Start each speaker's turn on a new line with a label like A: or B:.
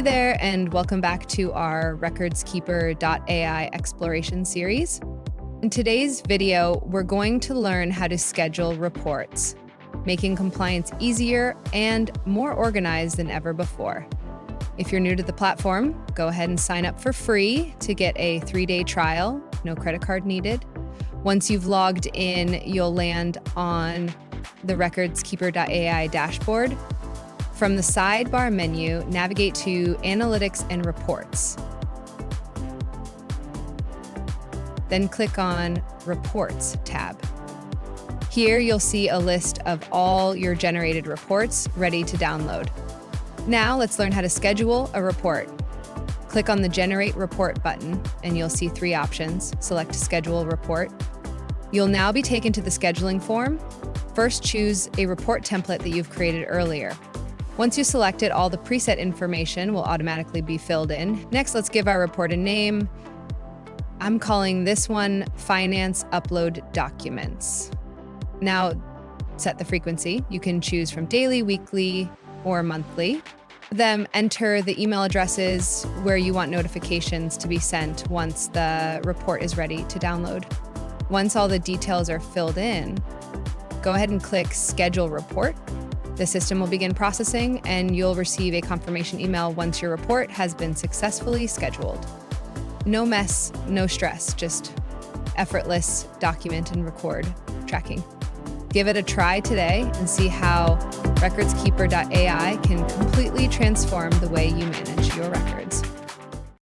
A: there, and welcome back to our RecordsKeeper.AI exploration series. In today's video, we're going to learn how to schedule reports, making compliance easier and more organized than ever before. If you're new to the platform, go ahead and sign up for free to get a 3-day trial, no credit card needed. Once you've logged in, you'll land on the RecordsKeeper.AI dashboard. From the sidebar menu, navigate to Analytics and Reports. Then click on Reports tab. Here you'll see a list of all your generated reports ready to download. Now let's learn how to schedule a report. Click on the Generate Report button and you'll see 3 options. Select Schedule Report. You'll now be taken to the scheduling form. First, choose a report template that you've created earlier. Once you select it, all the preset information will automatically be filled in. Next, let's give our report a name. I'm calling this one Finance Upload Documents. Now, set the frequency. You can choose from daily, weekly, or monthly. Then enter the email addresses where you want notifications to be sent once the report is ready to download. Once all the details are filled in, go ahead and click Schedule Report. The system will begin processing and you'll receive a confirmation email once your report has been successfully scheduled. No mess, no stress, just effortless document and record tracking. Give it a try today and see how RecordsKeeper.AI can completely transform the way you manage your records.